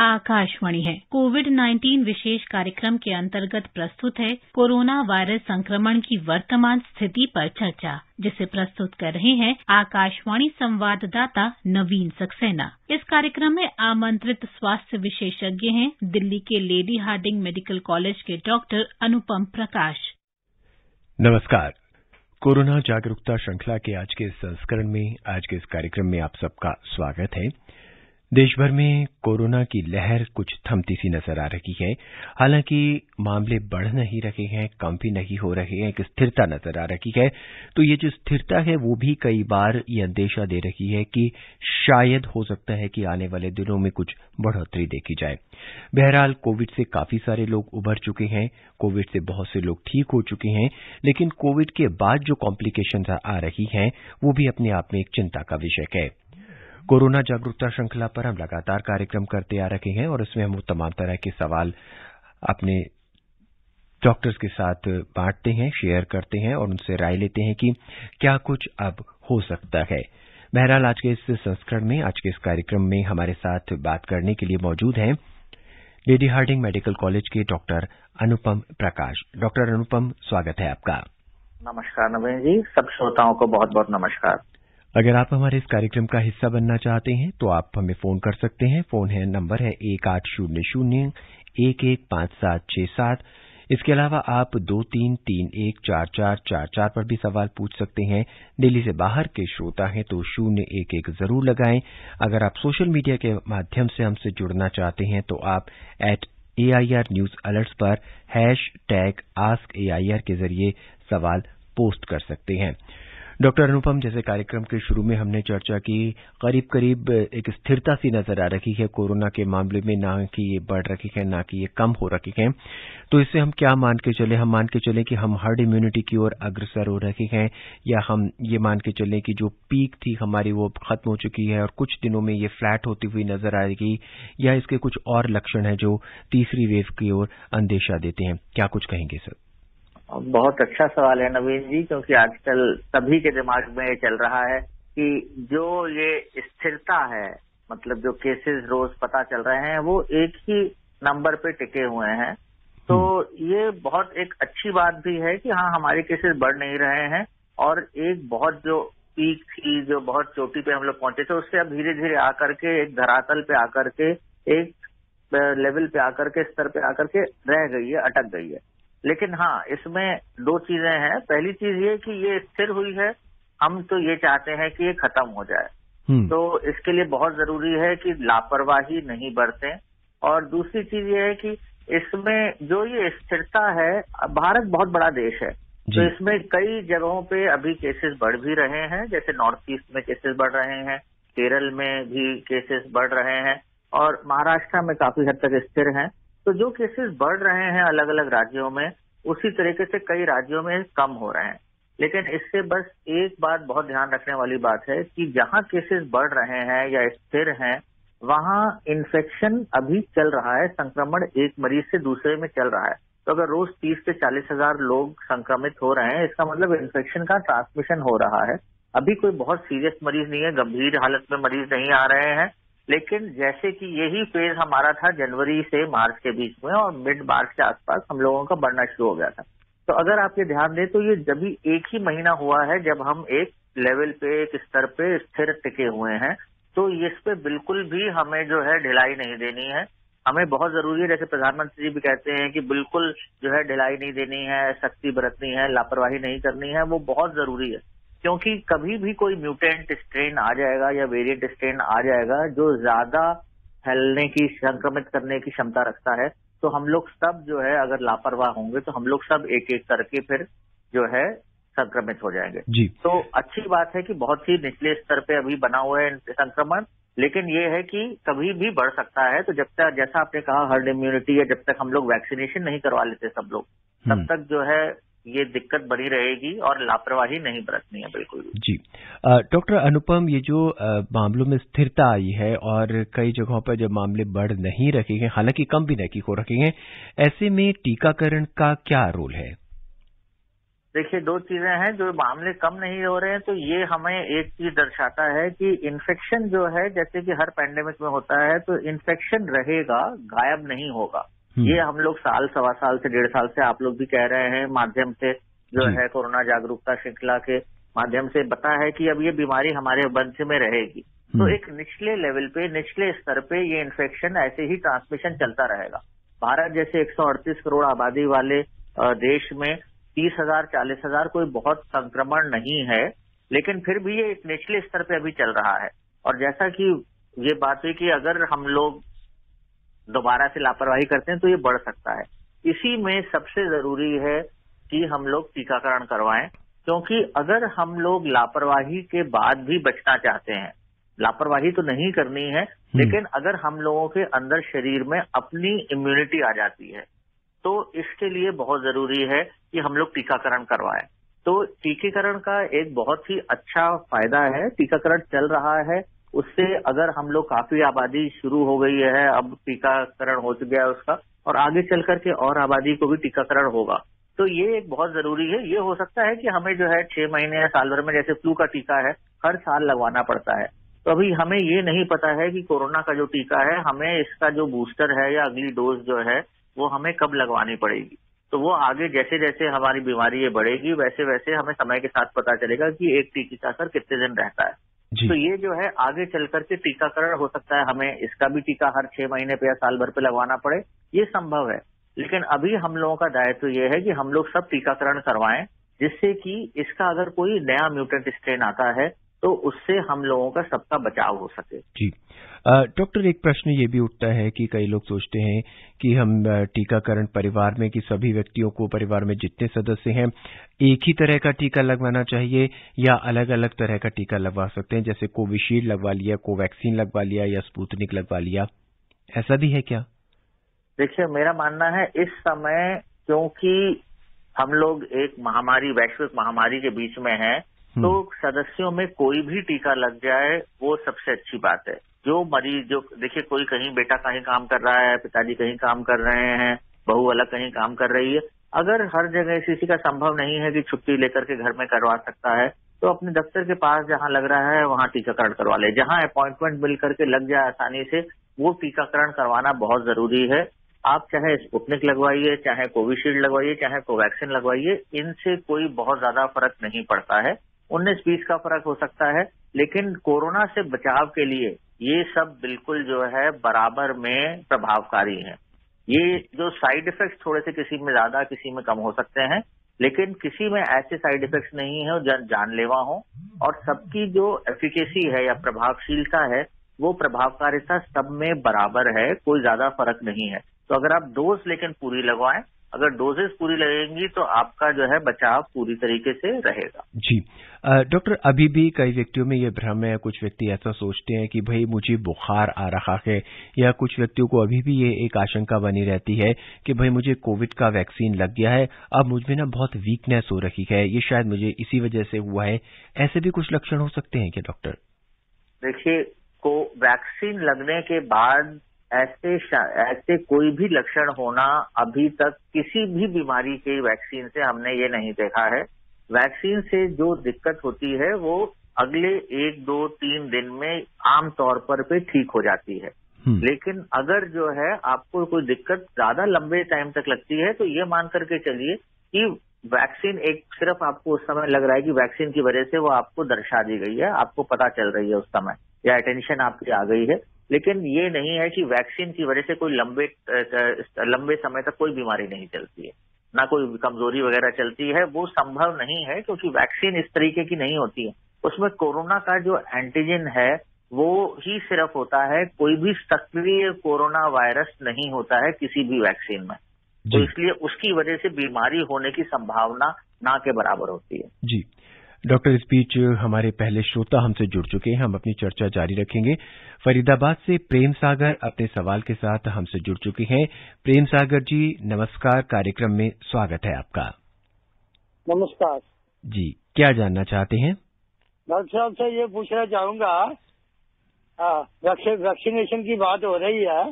आकाशवाणी है। कोविड-19 विशेष कार्यक्रम के अंतर्गत प्रस्तुत है कोरोना वायरस संक्रमण की वर्तमान स्थिति पर चर्चा, जिसे प्रस्तुत कर रहे हैं आकाशवाणी संवाददाता नवीन सक्सेना। इस कार्यक्रम में आमंत्रित स्वास्थ्य विशेषज्ञ हैं दिल्ली के लेडी हार्डिंग मेडिकल कॉलेज के डॉक्टर अनुपम प्रकाश। नमस्कार। कोरोना जागरूकता श्रृंखला के आज के संस्करण में आज के इस कार्यक्रम में आप सबका स्वागत है। देश भर में कोरोना की लहर कुछ थमती सी नजर आ रही है। हालांकि मामले बढ़ नहीं रहे हैं, कम भी नहीं हो रहे हैं, एक स्थिरता नजर आ रही है। तो ये जो स्थिरता है वो भी कई बार ये अंदेशा दे रही है कि शायद हो सकता है कि आने वाले दिनों में कुछ बढ़ोतरी देखी जाए। बहरहाल कोविड से काफी सारे लोग उभर चुके हैं, कोविड से बहुत से लोग ठीक हो चुके हैं, लेकिन कोविड के बाद जो कॉम्प्लिकेशंस आ रही हैं वो भी अपने आप में एक चिंता का विषय है। कोरोना जागरूकता श्रृंखला पर हम लगातार कार्यक्रम करते आ रहे हैं और इसमें हम तमाम तरह के सवाल अपने डॉक्टर्स के साथ बांटते हैं, शेयर करते हैं और उनसे राय लेते हैं कि क्या कुछ अब हो सकता है। बहरहाल आज के इस संस्करण में, आज के इस कार्यक्रम में हमारे साथ बात करने के लिए मौजूद हैं लेडी हार्डिंग मेडिकल कॉलेज के डॉक्टर अनुपम प्रकाश। डॉक्टर अनुपम, स्वागत है आपका। नमस्कार नवीन जी, सब श्रोताओं को बहुत बहुत नमस्कार। अगर आप हमारे इस कार्यक्रम का हिस्सा बनना चाहते हैं तो आप हमें फोन कर सकते हैं। फोन है, नंबर है 1800-115767। इसके अलावा आप 23314444 पर भी सवाल पूछ सकते हैं। दिल्ली से बाहर के श्रोता हैं तो 011 जरूर लगाएं। अगर आप सोशल मीडिया के माध्यम से हमसे जुड़ना चाहते हैं तो आप @AIR न्यूज अलर्ट्स पर #AskAIR के जरिए सवाल पोस्ट कर सकते हैं। डॉक्टर अनुपम, जैसे कार्यक्रम के शुरू में हमने चर्चा की, करीब करीब एक स्थिरता सी नजर आ रही है कोरोना के मामले में, ना कि ये बढ़ रही है ना कि ये कम हो रही है। तो इससे हम क्या मान के चले? हम मान के चले कि हम हर्ड इम्यूनिटी की ओर अग्रसर हो रहे हैं, या हम ये मान के चले कि जो पीक थी हमारी वो खत्म हो चुकी है और कुछ दिनों में ये फ्लैट होती हुई नजर आएगी, या इसके कुछ और लक्षण हैं जो तीसरी वेव की ओर अंदेशा देते हैं? क्या कुछ कहेंगे सर? बहुत अच्छा सवाल है नवीन जी, क्योंकि आजकल सभी के दिमाग में ये चल रहा है कि जो ये स्थिरता है, मतलब जो केसेस रोज पता चल रहे हैं वो एक ही नंबर पे टिके हुए हैं। तो ये बहुत एक अच्छी बात भी है कि हाँ, हमारे केसेस बढ़ नहीं रहे हैं और एक बहुत जो पीक थी, जो बहुत चोटी पे हम लोग पहुंचे थे, उससे अब धीरे धीरे आकर के एक धरातल पे आकर के एक लेवल पे आकर के, स्तर पे आकर के रह गई है, अटक गई है। लेकिन हाँ, इसमें दो चीजें हैं। पहली चीज ये कि ये स्थिर हुई है, हम तो ये चाहते हैं कि ये खत्म हो जाए। तो इसके लिए बहुत जरूरी है कि लापरवाही नहीं बरतें। और दूसरी चीज ये है कि इसमें जो ये स्थिरता है, भारत बहुत बड़ा देश है, तो इसमें कई जगहों पे अभी केसेस बढ़ भी रहे हैं। जैसे नॉर्थ ईस्ट में केसेस बढ़ रहे हैं, केरल में भी केसेस बढ़ रहे हैं और महाराष्ट्र में काफी हद तक स्थिर हैं। तो जो केसेस बढ़ रहे हैं अलग अलग राज्यों में, उसी तरीके से कई राज्यों में कम हो रहे हैं। लेकिन इससे बस एक बात बहुत ध्यान रखने वाली बात है कि जहां केसेस बढ़ रहे हैं या स्थिर हैं, वहां इन्फेक्शन अभी चल रहा है, संक्रमण एक मरीज से दूसरे में चल रहा है। तो अगर रोज 30 से 40 हजार लोग संक्रमित हो रहे हैं, इसका मतलब इन्फेक्शन का ट्रांसमिशन हो रहा है। अभी कोई बहुत सीरियस मरीज नहीं है, गंभीर हालत में मरीज नहीं आ रहे हैं। लेकिन जैसे कि यही फेज हमारा था जनवरी से मार्च के बीच में, और मिड मार्च के आसपास हम लोगों का बढ़ना शुरू हो गया था। तो अगर आप ये ध्यान दें तो ये जब भी एक ही महीना हुआ है जब हम एक लेवल पे, एक स्तर पे स्थिर टिके हुए हैं। तो इस पे बिल्कुल भी हमें जो है ढिलाई नहीं देनी है। हमें बहुत जरूरी है, जैसे प्रधानमंत्री जी भी कहते हैं कि बिल्कुल जो है ढिलाई नहीं देनी है, सख्ती बरतनी है, लापरवाही नहीं करनी है। वो बहुत जरूरी है, क्योंकि कभी भी कोई म्यूटेंट स्ट्रेन आ जाएगा या वेरिएंट स्ट्रेन आ जाएगा जो ज्यादा फैलने की, संक्रमित करने की क्षमता रखता है। तो हम लोग सब जो है अगर लापरवाह होंगे तो हम लोग सब एक एक करके फिर जो है संक्रमित हो जाएंगे जी। तो अच्छी बात है कि बहुत ही निचले स्तर पे अभी बना हुआ है संक्रमण, लेकिन ये है कि कभी भी बढ़ सकता है। तो जब तक, जैसा आपने कहा, हर्ड इम्यूनिटी, या जब तक हम लोग वैक्सीनेशन नहीं करवा लेते सब लोग, तब तक जो है ये दिक्कत बनी रहेगी और लापरवाही नहीं बरतनी है बिल्कुल भी। जी डॉक्टर अनुपम, ये जो मामलों में स्थिरता आई है और कई जगहों पर जब मामले बढ़ नहीं रहे हैं, हालांकि कम भी नहीं हो रखे हैं, ऐसे में टीकाकरण का क्या रोल है? देखिए, दो चीजें हैं। जो मामले कम नहीं हो रहे हैं तो ये हमें एक चीज दर्शाता है कि इन्फेक्शन जो है, जैसे कि हर पैंडेमिक में होता है, तो इन्फेक्शन रहेगा, गायब नहीं होगा। ये हम लोग साल, सवा साल से, 1.5 साल से आप लोग भी कह रहे हैं, माध्यम से जो है कोरोना जागरूकता श्रृंखला के माध्यम से बता है कि अब ये बीमारी हमारे वंश में रहेगी। तो एक निचले लेवल पे, निचले स्तर पे ये इन्फेक्शन ऐसे ही ट्रांसमिशन चलता रहेगा। भारत जैसे 138 करोड़ आबादी वाले देश में 30,000, 40,000 कोई बहुत संक्रमण नहीं है, लेकिन फिर भी ये एक निचले स्तर पे अभी चल रहा है। और जैसा कि ये बात है कि अगर हम लोग दोबारा से लापरवाही करते हैं तो ये बढ़ सकता है। इसी में सबसे जरूरी है कि हम लोग टीकाकरण करवाएं, क्योंकि अगर हम लोग लापरवाही के बाद भी बचना चाहते हैं, लापरवाही तो नहीं करनी है, लेकिन अगर हम लोगों के अंदर शरीर में अपनी इम्यूनिटी आ जाती है तो इसके लिए बहुत जरूरी है कि हम लोग टीकाकरण करवाएं। तो टीकाकरण का एक बहुत ही अच्छा फायदा है, टीकाकरण चल रहा है। उससे अगर हम लोग, काफी आबादी शुरू हो गई है, अब टीकाकरण हो गया है उसका, और आगे चल करके और आबादी को भी टीकाकरण होगा, तो ये एक बहुत जरूरी है। ये हो सकता है कि हमें जो है 6 महीने या साल भर में, जैसे फ्लू का टीका है, हर साल लगवाना पड़ता है, तो अभी हमें ये नहीं पता है कि कोरोना का जो टीका है, हमें इसका जो बूस्टर है या अगली डोज जो है वो हमें कब लगवानी पड़ेगी। तो वो आगे जैसे जैसे हमारी बीमारी ये बढ़ेगी, वैसे वैसे हमें समय के साथ पता चलेगा कि एक टीके का असर कितने दिन रहता है। तो ये जो है आगे चल करके टीकाकरण हो सकता है, हमें इसका भी टीका हर 6 महीने पे या साल भर पे लगवाना पड़े, ये संभव है। लेकिन अभी हम लोगों का दायित्व ये है कि हम लोग सब टीकाकरण करवाएं, जिससे कि इसका अगर कोई नया म्यूटेंट स्ट्रेन आता है तो उससे हम लोगों का सबका बचाव हो सके। जी डॉक्टर, एक प्रश्न ये भी उठता है कि कई लोग सोचते हैं कि हम टीकाकरण परिवार में कि सभी व्यक्तियों को, परिवार में जितने सदस्य हैं, एक ही तरह का टीका लगवाना चाहिए या अलग अलग तरह का टीका लगवा सकते हैं, जैसे कोविशील्ड लगवा लिया, कोवैक्सीन लगवा लिया या स्पुतनिक लगवा लिया, ऐसा भी है क्या? देखिए, मेरा मानना है इस समय, क्योंकि हम लोग एक महामारी, वैश्विक महामारी के बीच में हैं, तो सदस्यों में कोई भी टीका लग जाए वो सबसे अच्छी बात है। जो मरीज, जो देखिए, कोई कहीं बेटा कहीं काम कर रहा है, पिताजी कहीं काम कर रहे हैं, बहू अलग कहीं काम कर रही है, अगर हर जगह किसी का संभव नहीं है कि छुट्टी लेकर के घर में करवा सकता है, तो अपने दफ्तर के पास जहां लग रहा है वहां टीकाकरण करवा ले। जहां अपॉइंटमेंट मिल करके लग जाए आसानी से, वो टीकाकरण करवाना बहुत जरूरी है। आप चाहे स्पुतनिक लगवाइए, चाहे कोविशील्ड लगवाइए, चाहे कोवैक्सीन लगवाइए, इनसे कोई बहुत ज्यादा फर्क नहीं पड़ता है। 19-20 का फर्क हो सकता है, लेकिन कोरोना से बचाव के लिए ये सब बिल्कुल जो है बराबर में प्रभावकारी हैं। ये जो साइड इफेक्ट्स थोड़े से किसी में ज्यादा, किसी में कम हो सकते हैं, लेकिन किसी में ऐसे साइड इफेक्ट्स नहीं है जो जानलेवा हो, और सबकी जो एफिकेसी है या प्रभावशीलता है, वो प्रभावकारिता सब में बराबर है, कोई ज्यादा फर्क नहीं है। तो अगर आप डोज लेकिन पूरी लगवाएं, अगर डोजेस पूरी लगेंगी तो आपका जो है बचाव पूरी तरीके से रहेगा। जी डॉक्टर, अभी भी कई व्यक्तियों में ये भ्रम है, कुछ व्यक्ति ऐसा सोचते हैं कि भाई मुझे बुखार आ रहा है, या कुछ व्यक्तियों को अभी भी ये एक आशंका बनी रहती है कि भाई मुझे कोविड का वैक्सीन लग गया है, अब मुझमें ना बहुत वीकनेस हो रही है, ये शायद मुझे इसी वजह से हुआ है। ऐसे भी कुछ लक्षण हो सकते हैं क्या डॉक्टर? देखिए, वैक्सीन लगने के बाद ऐसे कोई भी लक्षण होना अभी तक किसी भी बीमारी के वैक्सीन से हमने ये नहीं देखा है। वैक्सीन से जो दिक्कत होती है वो अगले 1, 2, 3 दिन में आमतौर पर पे ठीक हो जाती है। लेकिन अगर जो है आपको कोई दिक्कत ज्यादा लंबे टाइम तक लगती है, तो ये मान करके चलिए कि वैक्सीन एक सिर्फ आपको उस समय लग रहा है कि वैक्सीन की वजह से वो आपको दर्शा दी गई है, आपको पता चल रही है उस समय, या अटेंशन आपकी आ गई है, लेकिन ये नहीं है कि वैक्सीन की वजह से कोई लंबे समय तक कोई बीमारी नहीं चलती है, ना कोई कमजोरी वगैरह चलती है। वो संभव नहीं है, क्योंकि वैक्सीन इस तरीके की नहीं होती है। उसमें कोरोना का जो एंटीजन है वो ही सिर्फ होता है, कोई भी सक्रिय कोरोना वायरस नहीं होता है किसी भी वैक्सीन में, तो इसलिए उसकी वजह से बीमारी होने की संभावना ना के बराबर होती है। जी डॉक्टर, इस बीच हमारे पहले श्रोता हमसे जुड़ चुके हैं, हम अपनी चर्चा जारी रखेंगे। फरीदाबाद से प्रेम सागर अपने सवाल के साथ हमसे जुड़ चुके हैं। प्रेम सागर जी नमस्कार, कार्यक्रम में स्वागत है आपका। नमस्कार जी, क्या जानना चाहते हैं? डॉक्टर साहब से ये पूछना चाहूंगा, वैक्सीनेशन की बात हो रही है।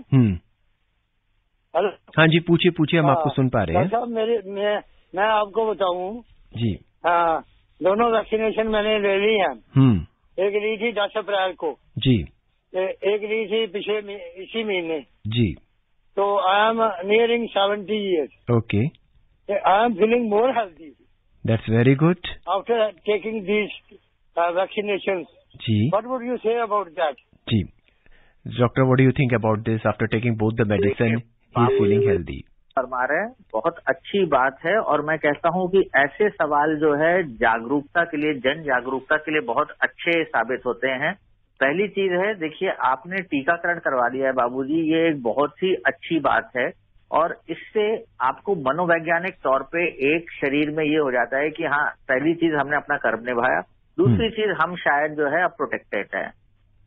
हेलो, हाँ जी, पूछिए, हम आपको सुन पा रहे हैं। डॉक्टर साहब, मैं आपको बताऊं जी। हाँ, दोनों वैक्सीनेशन मैंने ले ली है। एक ली थी 10 अप्रैल को जी। एक ली थी इसी महीने जी। तो I am nearing 70 years. Okay. I am feeling more healthy. That's very good. After taking these vaccination. जी। What would you say about that? जी doctor, what do you think about this? After taking both the medicine he is feeling healthy. फरमा रहे हैं, बहुत अच्छी बात है। और मैं कहता हूं कि ऐसे सवाल जो है जागरूकता के लिए, जन जागरूकता के लिए बहुत अच्छे साबित होते हैं। पहली चीज है, देखिए आपने टीकाकरण करवा लिया है बाबूजी, ये एक बहुत ही अच्छी बात है। और इससे आपको मनोवैज्ञानिक तौर पे एक शरीर में ये हो जाता है कि हाँ, पहली चीज हमने अपना कर्म निभाया, दूसरी चीज हम शायद जो है अब प्रोटेक्टेड है।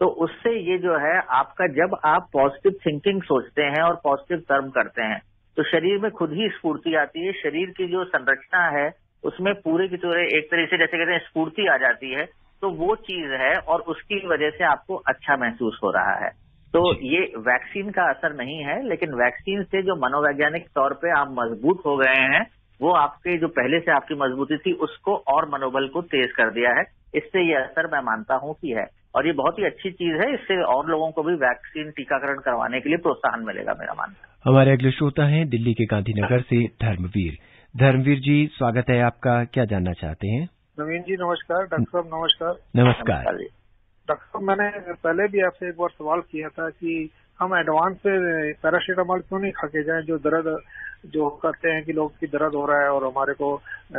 तो उससे ये जो है आपका, जब आप पॉजिटिव थिंकिंग सोचते हैं और पॉजिटिव कर्म करते हैं तो शरीर में खुद ही स्फूर्ति आती है। शरीर की जो संरचना है उसमें पूरे की पूरे एक तरह से जैसे कहते हैं स्फूर्ति आ जाती है। तो वो चीज है और उसकी वजह से आपको अच्छा महसूस हो रहा है। तो ये वैक्सीन का असर नहीं है, लेकिन वैक्सीन से जो मनोवैज्ञानिक तौर पे आप मजबूत हो गए हैं, वो आपके जो पहले से आपकी मजबूती थी उसको और मनोबल को तेज कर दिया है। इससे ये असर मैं मानता हूं कि है, और ये बहुत ही अच्छी चीज है। इससे और लोगों को भी वैक्सीन टीकाकरण करवाने के लिए प्रोत्साहन मिलेगा, मेरा मानना है। हमारे अगले श्रोता हैं दिल्ली के गांधीनगर से धर्मवीर। धर्मवीर जी, स्वागत है आपका, क्या जानना चाहते हैं? नवीन जी नमस्कार। डॉक्टर साहब नमस्कार। नमस्कार। डॉक्टर साहब, मैंने पहले भी आपसे एक बार सवाल किया था कि हम एडवांस से पैरासीटामोल क्यों नहीं खा के जाए, जो दर्द जो कहते हैं कि लोग की दर्द हो रहा है और हमारे को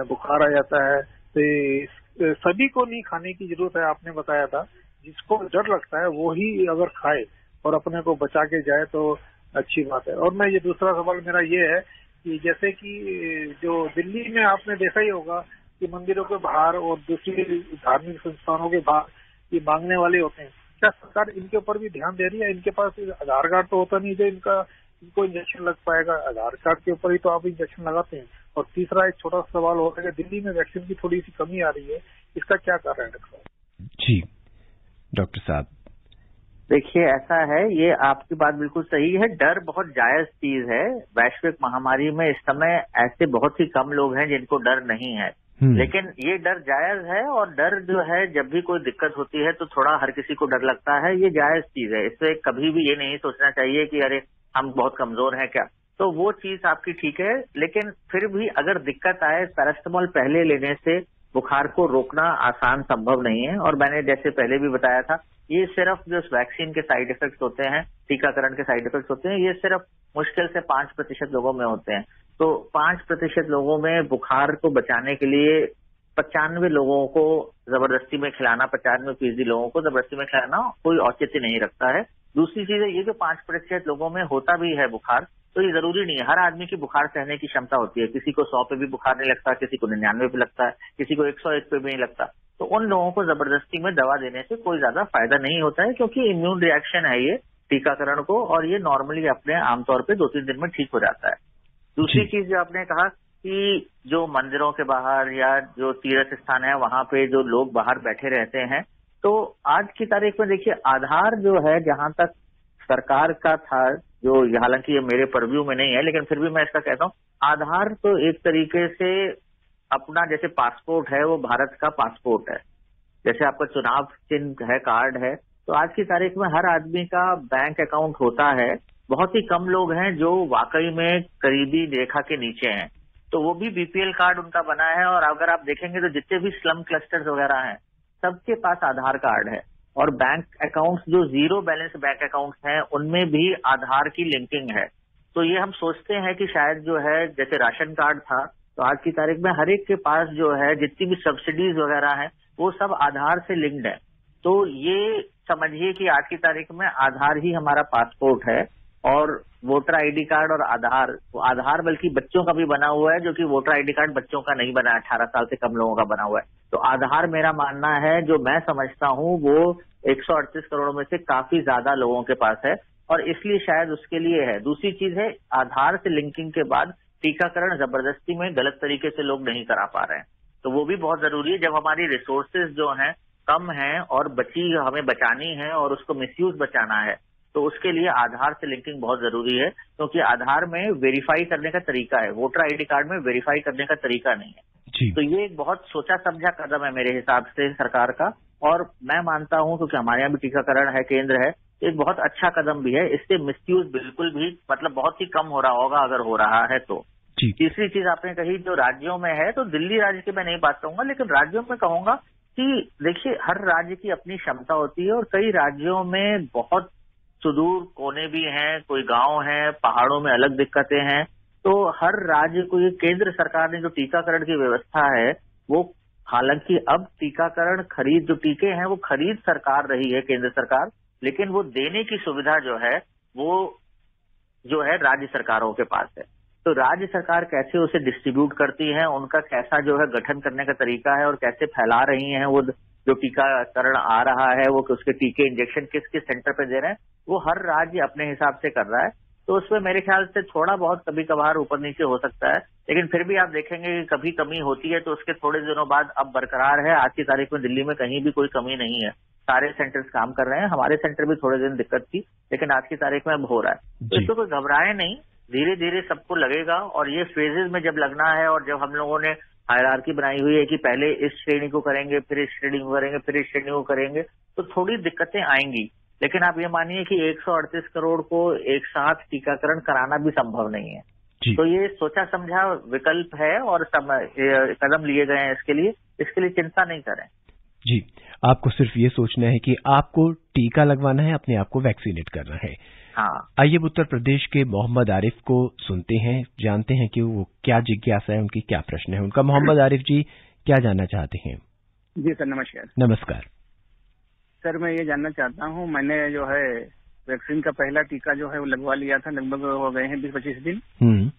बुखार आ जाता है, तो सभी को नहीं खाने की जरूरत है। आपने बताया था जिसको डर लगता है वो ही अगर खाए और अपने को बचा के जाए तो अच्छी बात है। और मैं ये दूसरा सवाल मेरा ये है कि जैसे कि जो दिल्ली में आपने देखा ही होगा कि मंदिरों के बाहर और दूसरी धार्मिक संस्थानों के बाहर ये मांगने वाले होते हैं, क्या सरकार इनके ऊपर भी ध्यान दे रही है? इनके पास आधार कार्ड तो होता नहीं जो इनको इंजेक्शन लग पाएगा, आधार कार्ड के ऊपर ही तो आप इंजेक्शन लगाते हैं। और तीसरा एक छोटा सा सवाल होता है कि दिल्ली में वैक्सीन की थोड़ी सी कमी आ रही है, इसका क्या कारण है डॉक्टर साहब? जी डॉक्टर साहब, देखिए ऐसा है, ये आपकी बात बिल्कुल सही है। डर बहुत जायज चीज है। वैश्विक महामारी में इस समय ऐसे बहुत ही कम लोग हैं जिनको डर नहीं है, लेकिन ये डर जायज है। और डर जो है, जब भी कोई दिक्कत होती है तो थोड़ा हर किसी को डर लगता है, ये जायज चीज है। इससे कभी भी ये नहीं सोचना चाहिए कि अरे हम बहुत कमजोर हैं क्या। तो वो चीज आपकी ठीक है, लेकिन फिर भी अगर दिक्कत आए, पैरासिटामोल पहले लेने से बुखार को रोकना आसान संभव नहीं है। और मैंने जैसे पहले भी बताया था, ये सिर्फ जो वैक्सीन के साइड इफेक्ट्स होते हैं, टीकाकरण के साइड इफेक्ट्स होते हैं, ये सिर्फ मुश्किल से 5% लोगों में होते हैं। तो 5% लोगों में बुखार को बचाने के लिए 95 लोगों को जबरदस्ती में खिलाना, 95% लोगों को जबरदस्ती में खिलाना कोई औचित्य नहीं रखता है। दूसरी चीज है, ये जो 5% लोगों में होता भी है बुखार, तो ये जरूरी नहीं है। हर आदमी की बुखार सहने की क्षमता होती है। किसी को 100 पे भी बुखार नहीं लगता, किसी को 99 पे लगता है, किसी को 101 पे भी नहीं लगता। तो उन लोगों को जबरदस्ती में दवा देने से कोई ज्यादा फायदा नहीं होता है, क्योंकि इम्यून रिएक्शन है ये टीकाकरण को, और ये नॉर्मली अपने आमतौर पर 2-3 दिन में ठीक हो जाता है। दूसरी चीज जो आपने कहा कि जो मंदिरों के बाहर या जो तीर्थ स्थान है वहां पे जो लोग बाहर बैठे रहते हैं, तो आज की तारीख में देखिए आधार जो है, जहां तक सरकार का था, जो हालांकि ये मेरे पर्व्यू में नहीं है, लेकिन फिर भी मैं इसका कहता हूँ, आधार तो एक तरीके से अपना जैसे पासपोर्ट है, वो भारत का पासपोर्ट है। जैसे आपका चुनाव चिन्ह है, कार्ड है, तो आज की तारीख में हर आदमी का बैंक अकाउंट होता है। बहुत ही कम लोग हैं जो वाकई में करीबी रेखा के नीचे हैं, तो वो भी बीपीएल कार्ड उनका बना है। और अगर आप देखेंगे तो जितने भी स्लम क्लस्टर्स वगैरह हैं, सबके पास आधार कार्ड है। और बैंक अकाउंट्स जो जीरो बैलेंस बैंक अकाउंट्स हैं, उनमें भी आधार की लिंकिंग है। तो ये हम सोचते हैं कि शायद जो है, जैसे राशन कार्ड था, तो आज की तारीख में हर एक के पास जो है जितनी भी सब्सिडीज वगैरह हैं, वो सब आधार से लिंक्ड है। तो ये समझिए कि आज की तारीख में आधार ही हमारा पासपोर्ट है। और वोटर आईडी कार्ड और आधार बल्कि बच्चों का भी बना हुआ है, जो कि वोटर आईडी कार्ड बच्चों का नहीं बना है, 18 साल से कम लोगों का बना हुआ है। तो आधार मेरा मानना है, जो मैं समझता हूँ, वो 138 करोड़ में से काफी ज्यादा लोगों के पास है, और इसलिए शायद उसके लिए है। दूसरी चीज है, आधार से लिंकिंग के बाद टीकाकरण जबरदस्ती में गलत तरीके से लोग नहीं करा पा रहे हैं, तो वो भी बहुत जरूरी है। जब हमारी रिसोर्सेज जो हैं कम हैं और हमें बचानी है और उसको मिसयूज बचाना है, तो उसके लिए आधार से लिंकिंग बहुत जरूरी है, क्योंकि आधार में वेरीफाई करने का तरीका है, वोटर आईडी कार्ड में वेरीफाई करने का तरीका नहीं है। तो ये एक बहुत सोचा समझा कदम है मेरे हिसाब से सरकार का, और मैं मानता हूं क्योंकि हमारे यहाँ भी टीकाकरण है, केंद्र है, एक बहुत अच्छा कदम भी है। इससे मिसयूज बिल्कुल भी मतलब बहुत ही कम हो रहा होगा अगर हो रहा है तो। तीसरी चीज आपने कही जो राज्यों में है, तो दिल्ली राज्य की मैं नहीं बात कहूंगा, लेकिन राज्यों में कहूंगा कि देखिए हर राज्य की अपनी क्षमता होती है और कई राज्यों में बहुत सुदूर कोने भी हैं, कोई गांव है, पहाड़ों में अलग दिक्कतें हैं। तो हर राज्य को, ये केंद्र सरकार ने जो टीकाकरण की व्यवस्था है वो, हालांकि अब टीकाकरण खरीद, जो टीके हैं वो खरीद सरकार रही है, केंद्र सरकार, लेकिन वो देने की सुविधा जो है वो जो है राज्य सरकारों के पास है। तो राज्य सरकार कैसे उसे डिस्ट्रीब्यूट करती है, उनका कैसा जो है गठन करने का तरीका है और कैसे फैला रही हैं वो जो टीकाकरण आ रहा है, वो उसके टीके इंजेक्शन किस किस सेंटर पे दे रहे हैं, वो हर राज्य अपने हिसाब से कर रहा है। तो उसमें मेरे ख्याल से थोड़ा बहुत कभी कभार ऊपर नीचे हो सकता है, लेकिन फिर भी आप देखेंगे कि कभी कमी होती है तो उसके थोड़े दिनों बाद अब बरकरार है। आज की तारीख में दिल्ली में कहीं भी कोई कमी नहीं है, सारे सेंटर्स काम कर रहे हैं। हमारे सेंटर भी थोड़े दिन दिक्कत थी, लेकिन आज की तारीख में अब हो रहा है। तो इसको कोई घबराए नहीं, धीरे धीरे सबको लगेगा। और ये फेजेस में जब लगना है, और जब हम लोगों ने हायरार्की बनाई हुई है कि पहले इस श्रेणी को करेंगे, फिर इस श्रेणी को करेंगे, फिर इस श्रेणी को करेंगे, तो थोड़ी दिक्कतें आएंगी। लेकिन आप ये मानिए कि 138 करोड़ को एक साथ टीकाकरण कराना भी संभव नहीं है। तो ये सोचा समझा विकल्प है और कदम लिए गए हैं इसके लिए चिंता नहीं करें। जी, आपको सिर्फ ये सोचना है कि आपको टीका लगवाना है, अपने आप को वैक्सीनेट करना है। हाँ। आइए उत्तर प्रदेश के मोहम्मद आरिफ को सुनते हैं, जानते हैं कि वो क्या जिज्ञासा है, उनकी क्या प्रश्न है उनका। मोहम्मद आरिफ जी, क्या जानना चाहते हैं? जी सर, नमस्कार। नमस्कार सर, मैं ये जानना चाहता हूँ, मैंने जो है वैक्सीन का पहला टीका जो है वो लगवा लिया था, लगभग हो गए हैं 20-25 दिन।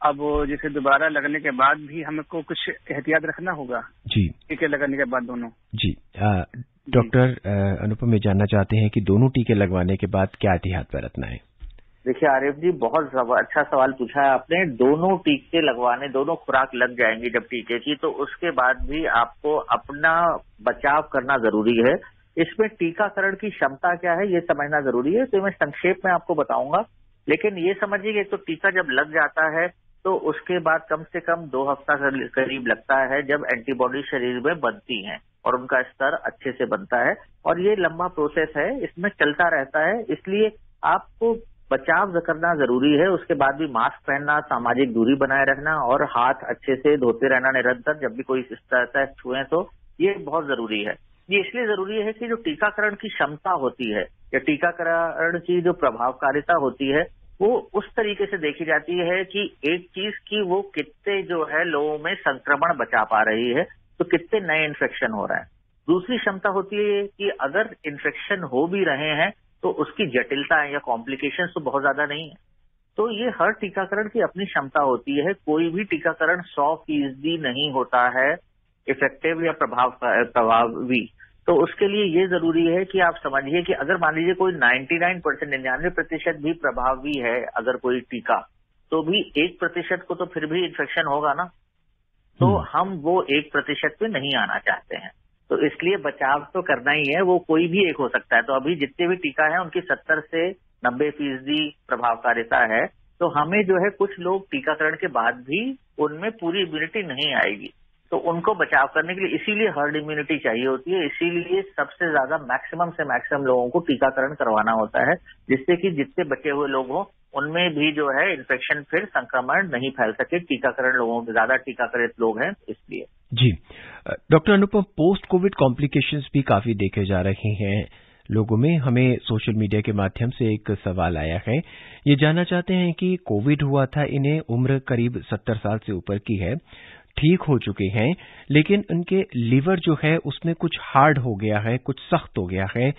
अब जैसे दोबारा लगने के बाद भी हमको कुछ एहतियात रखना होगा? जी, टीके लगने के बाद दोनों। जी, डॉक्टर अनुपम ये जानना चाहते हैं कि दोनों टीके लगवाने के बाद क्या एहतियात बरतना है? देखिए आरिफ जी, बहुत अच्छा सवाल पूछा है आपने। दोनों टीके लगवाने, दोनों खुराक लग जाएंगी जब टीके की, तो उसके बाद भी आपको अपना बचाव करना जरूरी है। इसमें टीकाकरण की क्षमता क्या है ये समझना जरूरी है। तो मैं संक्षेप में आपको बताऊंगा, लेकिन ये समझिए कि तो टीका जब लग जाता है तो उसके बाद कम से कम 2 हफ्ता करीब लगता है जब एंटीबॉडी शरीर में बनती हैं और उनका स्तर अच्छे से बनता है। और ये लंबा प्रोसेस है, इसमें चलता रहता है, इसलिए आपको बचाव करना जरूरी है। उसके बाद भी मास्क पहनना, सामाजिक दूरी बनाए रखना और हाथ अच्छे से धोते रहना निरंतर, जब भी कोई इस तरह से छुए तो ये बहुत जरूरी है। ये इसलिए जरूरी है कि जो टीकाकरण की क्षमता होती है या टीकाकरण की जो प्रभावकारिता होती है वो उस तरीके से देखी जाती है कि एक चीज की वो कितने जो है लोगों में संक्रमण बचा पा रही है, तो कितने नए इन्फेक्शन हो रहे हैं। दूसरी क्षमता होती है कि अगर इन्फेक्शन हो भी रहे हैं तो उसकी जटिलता या कॉम्प्लिकेशन तो बहुत ज्यादा नहीं है। तो ये हर टीकाकरण की अपनी क्षमता होती है। कोई भी टीकाकरण 100% नहीं होता है इफेक्टिव या प्रभावी। तो उसके लिए ये जरूरी है कि आप समझिए कि अगर मान लीजिए कोई 99% भी प्रभावी है अगर कोई टीका, तो भी 1% को तो फिर भी इन्फेक्शन होगा ना। तो हम वो 1% पे नहीं आना चाहते हैं, तो इसलिए बचाव तो करना ही है। वो कोई भी एक हो सकता है। तो अभी जितने भी टीका है उनकी 70 से 90% प्रभावकारिता है। तो हमें जो है कुछ लोग टीकाकरण के बाद भी उनमें पूरी इम्यूनिटी नहीं आएगी, तो उनको बचाव करने के लिए इसीलिए हर्ड इम्यूनिटी चाहिए होती है। इसीलिए सबसे ज्यादा मैक्सिमम से मैक्सिमम लोगों को टीकाकरण करवाना होता है, जिससे कि जितने बचे हुए लोग हों उनमें भी जो है इन्फेक्शन फिर संक्रमण नहीं फैल सके। टीकाकरण लोगों के ज्यादा टीकाकरित लोग हैं इसलिए। जी, डॉक्टर अनुपम, पोस्ट कोविड कॉम्प्लिकेशंस भी काफी देखे जा रहे हैं लोगों में। हमें सोशल मीडिया के माध्यम से एक सवाल आया है, ये जानना चाहते हैं कि कोविड हुआ था, इन्हें उम्र करीब 70 साल से ऊपर की है, ठीक हो चुके हैं, लेकिन उनके लिवर जो है उसमें कुछ हार्ड हो गया है, कुछ सख्त हो गया है।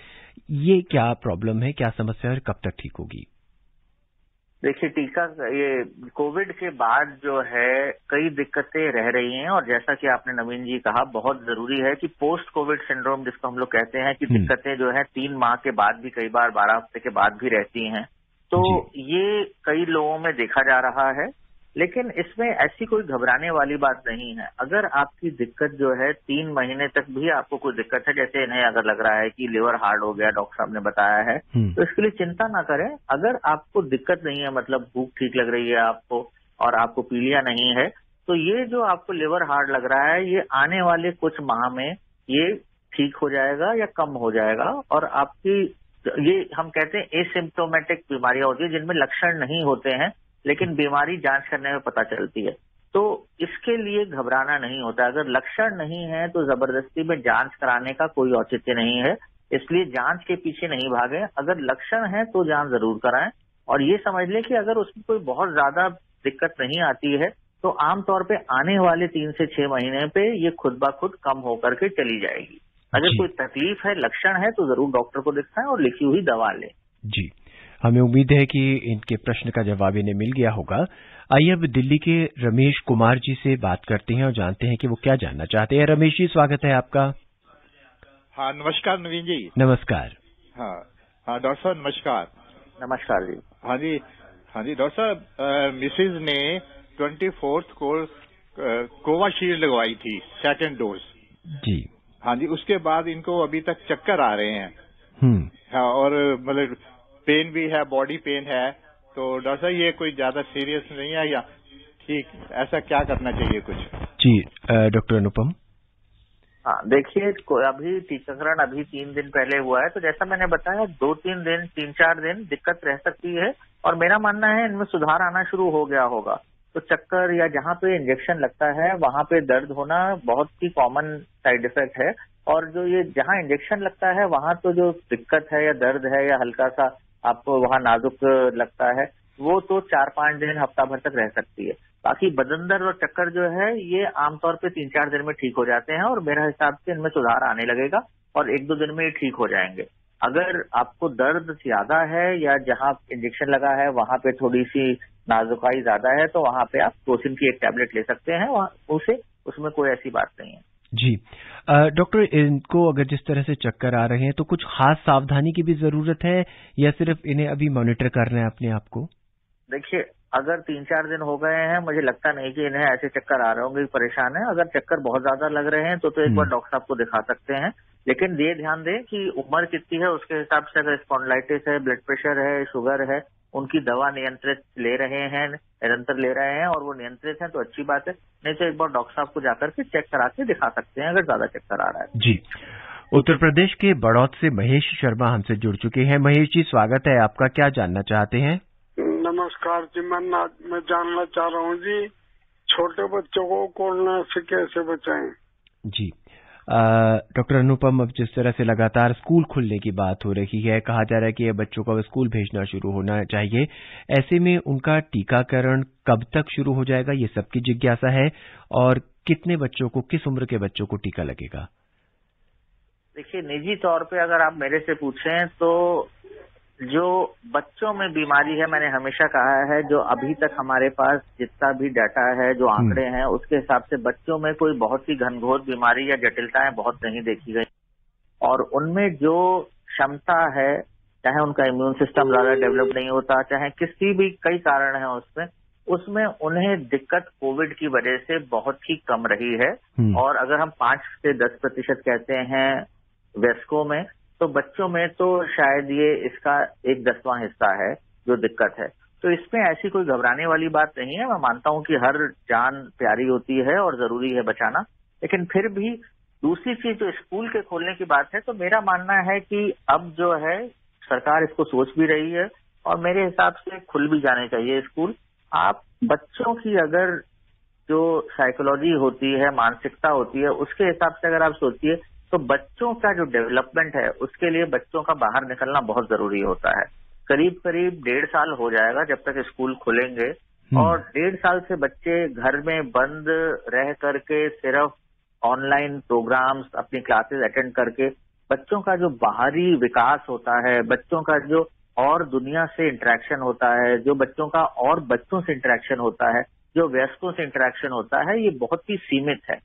ये क्या प्रॉब्लम है, क्या समस्या है और कब तक ठीक होगी? देखिए, ये कोविड के बाद जो है कई दिक्कतें रह रही हैं, और जैसा कि आपने नवीन जी कहा, बहुत जरूरी है कि पोस्ट कोविड सिंड्रोम जिसको हम लोग कहते हैं कि दिक्कतें जो है 3 माह के बाद भी, कई बार 12 हफ्ते के बाद भी रहती हैं। तो ये कई लोगों में देखा जा रहा है, लेकिन इसमें ऐसी कोई घबराने वाली बात नहीं है। अगर आपकी दिक्कत जो है 3 महीने तक भी आपको कोई दिक्कत है, जैसे इन्हें अगर लग रहा है कि लिवर हार्ड हो गया, डॉक्टर साहब ने बताया है, तो इसके लिए चिंता ना करें। अगर आपको दिक्कत नहीं है, मतलब भूख ठीक लग रही है आपको और आपको पीलिया नहीं है, तो ये जो आपको लिवर हार्ड लग रहा है, ये आने वाले कुछ माह में ये ठीक हो जाएगा या कम हो जाएगा। और आपकी ये हम कहते हैं एसिम्प्टोमेटिक बीमारियां होती है, जिनमें लक्षण नहीं होते हैं लेकिन बीमारी जांच करने में पता चलती है। तो इसके लिए घबराना नहीं होता। अगर लक्षण नहीं है तो जबरदस्ती में जांच कराने का कोई औचित्य नहीं है, इसलिए जांच के पीछे नहीं भागे। अगर लक्षण है तो जांच जरूर कराएं और ये समझ लें कि अगर उसमें कोई बहुत ज्यादा दिक्कत नहीं आती है तो आमतौर पे आने वाले 3 से 6 महीने पे ये खुद ब खुद कम होकर के चली जाएगी। अगर कोई तकलीफ है, लक्षण है, तो जरूर डॉक्टर को दिखाएं और लिखी हुई दवा लें। जी, हमें उम्मीद है कि इनके प्रश्न का जवाब इन्हें मिल गया होगा। आइए अब दिल्ली के रमेश कुमार जी से बात करते हैं और जानते हैं कि वो क्या जानना चाहते हैं। रमेश जी, स्वागत है आपका। हाँ, नमस्कार नवीन जी। नमस्कार। हाँ डॉक्टर साहब नमस्कार। नमस्कार जी। हाँ जी डॉक्टर साहब, मिसेज ने 24 को कोविशील्ड लगवाई थी, 2nd डोज जी। हाँ जी, उसके बाद इनको अभी तक चक्कर आ रहे हैं। हाँ, और मतलब पेन भी है, बॉडी पेन है। तो डॉक्टर साहब ये कोई ज्यादा सीरियस नहीं है या ठीक, ऐसा क्या करना चाहिए कुछ? जी डॉक्टर अनुपम। हाँ, देखिए अभी टीकाकरण अभी 3 दिन पहले हुआ है, तो जैसा मैंने बताया 2-3 दिन 3-4 दिन दिक्कत रह सकती है और मेरा मानना है इनमें सुधार आना शुरू हो गया होगा। तो चक्कर या जहाँ पे इंजेक्शन लगता है वहां पे दर्द होना बहुत ही कॉमन साइड इफेक्ट है। और जो ये जहाँ इंजेक्शन लगता है वहां तो जो दिक्कत है या दर्द है या हल्का सा आपको वहां नाजुक लगता है, वो तो 4-5 दिन हफ्ता भर तक रह सकती है। बाकी बदन दर्द और चक्कर जो है ये आमतौर पे 3-4 दिन में ठीक हो जाते हैं और मेरा हिसाब से इनमें सुधार आने लगेगा और 1-2 दिन में ये ठीक हो जाएंगे। अगर आपको दर्द ज्यादा है या जहाँ इंजेक्शन लगा है वहां पे थोड़ी सी नाजुकाई ज्यादा है तो वहां पे आप क्रोसिन की एक टैबलेट ले सकते हैं, उसमें कोई ऐसी बात नहीं है। जी डॉक्टर, इनको अगर जिस तरह से चक्कर आ रहे हैं तो कुछ खास सावधानी की भी जरूरत है या सिर्फ इन्हें अभी मॉनिटर करना है अपने आप को? देखिए, अगर 3-4 दिन हो गए हैं, मुझे लगता नहीं कि इन्हें ऐसे चक्कर आ रहे होंगे, परेशान है। अगर चक्कर बहुत ज्यादा लग रहे हैं तो एक बार डॉक्टर साहब को दिखा सकते हैं। लेकिन ये ध्यान दें कि उम्र कितनी है उसके हिसाब से, अगर स्पॉन्डिलाइटिस है, ब्लड प्रेशर है, शुगर है, उनकी दवा नियंत्रित ले रहे हैं, निरंतर ले रहे हैं और वो नियंत्रित है तो अच्छी बात है। नहीं तो एक बार डॉक्टर साहब को जाकर के चेक करा के दिखा सकते हैं अगर ज्यादा चक्कर आ रहा है। जी, उत्तर प्रदेश के बड़ौत से महेश शर्मा हमसे जुड़ चुके हैं। महेश जी, स्वागत है आपका, क्या जानना चाहते हैं? नमस्कार जी, मैं जानना चाह रहा हूँ जी, छोटे बच्चों को कोरोना से कैसे बचाएं? जी डॉक्टर अनुपम, अब जिस तरह से लगातार स्कूल खुलने की बात हो रही है, कहा जा रहा है कि बच्चों को स्कूल भेजना शुरू होना चाहिए, ऐसे में उनका टीकाकरण कब तक शुरू हो जाएगा, ये सबकी जिज्ञासा है। और कितने बच्चों को, किस उम्र के बच्चों को टीका लगेगा? देखिए, निजी तौर पे अगर आप मेरे से पूछें तो जो बच्चों में बीमारी है, मैंने हमेशा कहा है, जो अभी तक हमारे पास जितना भी डाटा है, जो आंकड़े हैं, उसके हिसाब से बच्चों में कोई बहुत ही घनघोर बीमारी या जटिलताएं बहुत नहीं देखी गई। और उनमें जो क्षमता है, चाहे उनका इम्यून सिस्टम ज्यादा डेवलप नहीं होता, चाहे किसी भी कई कारण है उसमें उन्हें दिक्कत कोविड की वजह से बहुत ही कम रही है। और अगर हम 5 से 10% कहते हैं वयस्कों में, तो बच्चों में तो शायद ये इसका 1/10वां हिस्सा है जो दिक्कत है। तो इसमें ऐसी कोई घबराने वाली बात नहीं है। मैं मानता हूं कि हर जान प्यारी होती है और जरूरी है बचाना, लेकिन फिर भी दूसरी चीज जो स्कूल के खोलने की बात है, तो मेरा मानना है कि अब जो है सरकार इसको सोच भी रही है और मेरे हिसाब से खुल भी जाने चाहिए स्कूल। आप बच्चों की अगर जो साइकोलॉजी होती है, मानसिकता होती है, उसके हिसाब से अगर आप सोचिए तो बच्चों का जो डेवलपमेंट है उसके लिए बच्चों का बाहर निकलना बहुत जरूरी होता है। करीब 1.5 साल हो जाएगा जब तक स्कूल खुलेंगे और 1.5 साल से बच्चे घर में बंद रह करके सिर्फ ऑनलाइन प्रोग्राम्स, अपनी क्लासेस अटेंड करके बच्चों का जो बाहरी विकास होता है, बच्चों का जो और दुनिया से इंटरेक्शन होता है, जो बच्चों का और बच्चों से इंटरेक्शन होता है, जो वयस्कों से इंटरेक्शन होता है, ये बहुत ही सीमित है।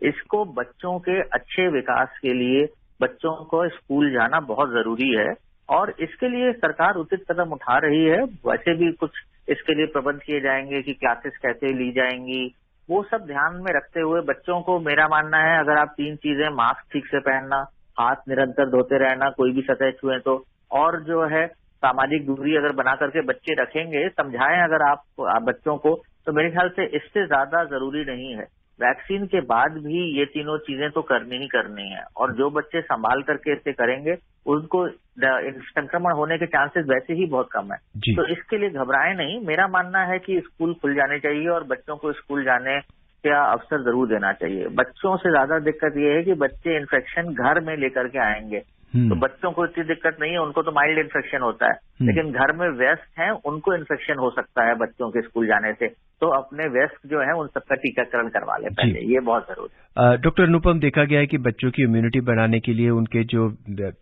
इसको बच्चों के अच्छे विकास के लिए बच्चों को स्कूल जाना बहुत जरूरी है और इसके लिए सरकार उचित कदम उठा रही है। वैसे भी कुछ इसके लिए प्रबंध किए जाएंगे कि क्लासेस कैसे ली जाएंगी, वो सब ध्यान में रखते हुए बच्चों को, मेरा मानना है, अगर आप 3 चीजें, मास्क ठीक से पहनना, हाथ निरंतर धोते रहना, कोई भी सतह छुए तो, और जो है सामाजिक दूरी अगर बना करके बच्चे रखेंगे, समझाएं अगर आप बच्चों को तो मेरे ख्याल से इससे ज्यादा जरूरी नहीं है। वैक्सीन के बाद भी ये तीनों चीजें तो करनी ही करनी है, और जो बच्चे संभाल करके इसे करेंगे उनको संक्रमण होने के चांसेस वैसे ही बहुत कम है। तो इसके लिए घबराएं नहीं। मेरा मानना है कि स्कूल खुल जाने चाहिए और बच्चों को स्कूल जाने का अवसर जरूर देना चाहिए। बच्चों से ज्यादा दिक्कत ये है कि बच्चे इन्फेक्शन घर में लेकर के आएंगे, तो बच्चों को इतनी दिक्कत नहीं है, उनको तो माइल्ड इन्फेक्शन होता है, लेकिन घर में वयस्क हैं उनको इन्फेक्शन हो सकता है बच्चों के स्कूल जाने से। तो अपने वयस्क जो है उन सबका टीकाकरण करवा ले पहले, ये बहुत जरूरी है। डॉक्टर अनुपम, देखा गया है कि बच्चों की इम्यूनिटी बढ़ाने के लिए उनके जो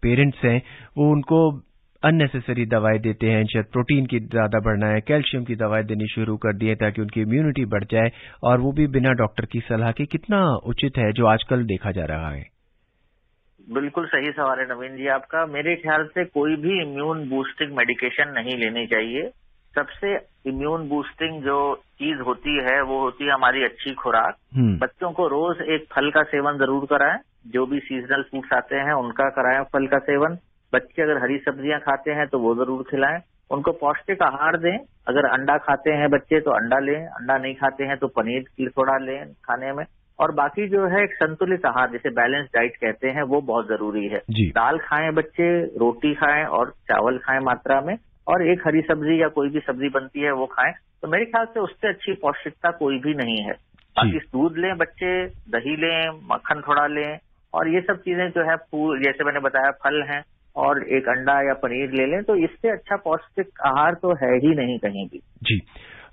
पेरेंट्स हैं वो उनको अननेसेसरी दवाई देते हैं, शायद प्रोटीन की ज्यादा बढ़ना है, कैल्शियम की दवाई देनी शुरू कर दी है ताकि उनकी इम्यूनिटी बढ़ जाए, और वो भी बिना डॉक्टर की सलाह के। कितना उचित है जो आजकल देखा जा रहा है? बिल्कुल सही सवाल है नवीन जी आपका। मेरे ख्याल से कोई भी इम्यून बूस्टिंग मेडिकेशन नहीं लेनी चाहिए। सबसे इम्यून बूस्टिंग जो चीज होती है वो होती है हमारी अच्छी खुराक। बच्चों को रोज एक फल का सेवन जरूर कराएं, जो भी सीजनल फ्रूट्स आते हैं उनका कराएं फल का सेवन। बच्चे अगर हरी सब्जियां खाते हैं तो वो जरूर खिलाएं। उनको पौष्टिक आहार दें। अगर अंडा खाते हैं बच्चे तो अंडा लें, अंडा नहीं खाते हैं तो पनीर थोड़ा लें खाने में। और बाकी जो है एक संतुलित आहार जिसे बैलेंस डाइट कहते हैं वो बहुत जरूरी है। दाल खाएं बच्चे, रोटी खाएं और चावल खाएं मात्रा में, और एक हरी सब्जी या कोई भी सब्जी बनती है वो खाएं। तो मेरे ख्याल से उससे अच्छी पौष्टिकता कोई भी नहीं है। बाकी दूध लें बच्चे, दही लें, मक्खन थोड़ा लें, और ये सब चीजें जो है जैसे मैंने बताया फल हैं, और एक अंडा या पनीर ले लें, तो इससे अच्छा पौष्टिक आहार तो है ही नहीं कहीं भी। जी,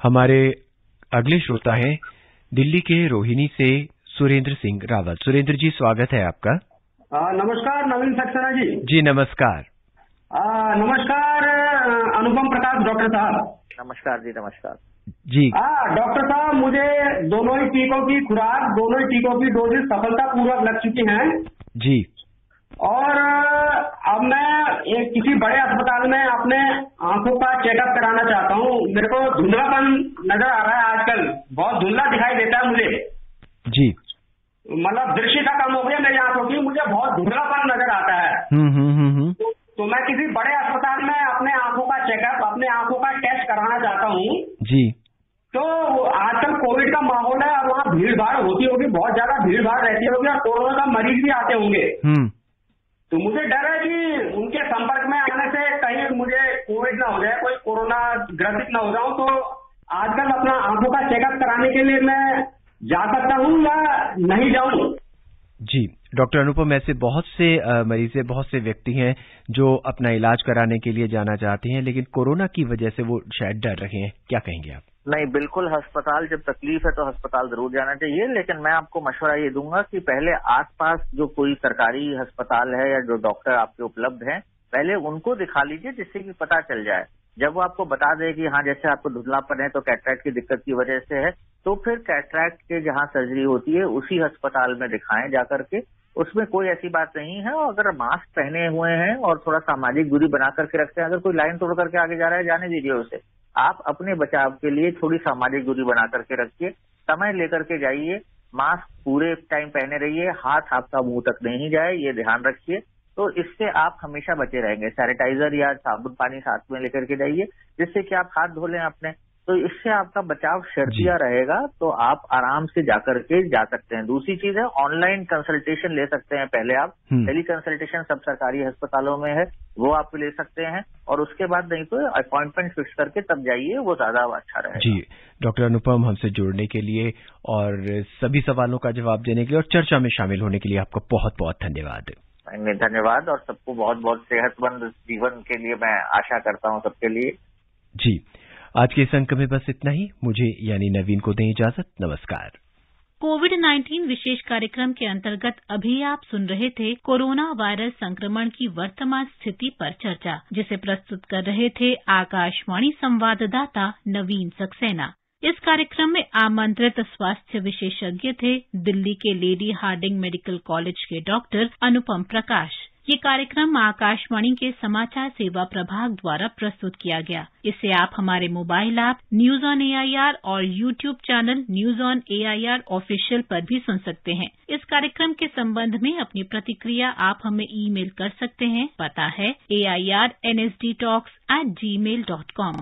हमारे अगले श्रोता हैं दिल्ली के रोहिणी से सुरेंद्र सिंह रावत। सुरेंद्र जी, स्वागत है आपका। नमस्कार नवीन सक्सेना जी। जी नमस्कार। नमस्कार अनुपम प्रकाश डॉक्टर साहब। नमस्कार जी। नमस्कार जी। डॉक्टर साहब, मुझे दोनों ही टीकों की खुराक, दोनों ही टीकों की डोजेज सफलतापूर्वक लग चुकी हैं जी। और अब मैं एक किसी बड़े अस्पताल में अपने आंखों का चेकअप कराना चाहता हूँ। मेरे को धुंधलापन नजर आ रहा है आजकल, बहुत धुंधला दिखाई देता है मुझे जी। मतलब दृश्यता कम हो गई मेरी आंखों की, मुझे बहुत धुंधलापन नजर आता है। तो मैं किसी बड़े अस्पताल में अपने आंखों का चेकअप, अपने आंखों का टेस्ट कराना चाहता हूँ जी। तो आजकल कोविड का माहौल है और वहाँ भीड़ भाड़ होती होगी, बहुत ज्यादा भीड़ भाड़ रहती होगी, और कोरोना का मरीज भी आते होंगे। तो मुझे डर है कि उनके संपर्क में आने से कहीं मुझे कोविड ना हो जाए, कोई कोरोना ग्रसित ना हो जाऊं। तो आजकल अपना आंखों का चेकअप कराने के लिए मैं जा सकता हूँ या नहीं जाऊँ? जी डॉक्टर अनुपम, ऐसे बहुत से मरीज, बहुत से व्यक्ति हैं जो अपना इलाज कराने के लिए जाना चाहते हैं, लेकिन कोरोना की वजह से वो शायद डर रहे हैं। क्या कहेंगे आप? नहीं, बिल्कुल अस्पताल जब तकलीफ है तो अस्पताल जरूर जाना चाहिए, लेकिन मैं आपको मशवरा ये दूंगा कि पहले आसपास जो कोई सरकारी अस्पताल है या जो डॉक्टर आपके उपलब्ध हैं, पहले उनको दिखा लीजिए, जिससे कि पता चल जाए। जब वो आपको बता दे कि हाँ जैसे आपको धुंधलापन है तो कैटरैक्ट की दिक्कत की वजह से है, तो फिर कैटरैक्ट के जहाँ सर्जरी होती है उसी अस्पताल में दिखाएं जाकर के। उसमें कोई ऐसी बात नहीं है। और अगर मास्क पहने हुए हैं और थोड़ा सामाजिक दूरी बना करके रखते हैं, अगर कोई लाइन तोड़ करके आगे जा रहा है जाने दीजिए उसे। आप अपने बचाव के लिए थोड़ी सामाजिक दूरी बना करके रखिए, समय लेकर के जाइए, मास्क पूरे टाइम पहने रहिए, हाथ आपका मुंह तक नहीं जाए, ये ध्यान रखिए। तो इससे आप हमेशा बचे रहेंगे। सैनिटाइजर या साबुन पानी साथ में लेकर के जाइए, जिससे कि आप हाथ धो लें अपने, तो इससे आपका बचाव शर्तिया रहेगा। तो आप आराम से जाकर के जा सकते हैं। दूसरी चीज है, ऑनलाइन कंसल्टेशन ले सकते हैं पहले आप। टेली कंसल्टेशन सब सरकारी अस्पतालों में है, वो आप ले सकते हैं, और उसके बाद नहीं तो अपॉइंटमेंट फिक्स करके तब जाइए, वो ज्यादा अच्छा रहेगा। जी डॉक्टर अनुपम, हमसे जुड़ने के लिए और सभी सवालों का जवाब देने के लिए और चर्चा में शामिल होने के लिए आपका बहुत बहुत धन्यवाद। धन्यवाद, और सबको बहुत बहुत सेहतमंद जीवन के लिए मैं आशा करता हूँ सबके लिए। जी, आज के इस अंक में बस इतना ही। मुझे यानी नवीन को दें इजाजत। नमस्कार। कोविड-19 विशेष कार्यक्रम के अंतर्गत अभी आप सुन रहे थे कोरोना वायरस संक्रमण की वर्तमान स्थिति पर चर्चा, जिसे प्रस्तुत कर रहे थे आकाशवाणी संवाददाता नवीन सक्सेना। इस कार्यक्रम में आमंत्रित स्वास्थ्य विशेषज्ञ थे दिल्ली के लेडी हार्डिंग मेडिकल कॉलेज के डॉक्टर अनुपम प्रकाश। ये कार्यक्रम आकाशवाणी के समाचार सेवा प्रभाग द्वारा प्रस्तुत किया गया। इसे आप हमारे mobile app news on AIR और YouTube channel news on AIR official पर भी सुन सकते हैं। इस कार्यक्रम के संबंध में अपनी प्रतिक्रिया आप हमें ईमेल कर सकते हैं। पता है AIRNSDtalks@gmail.com।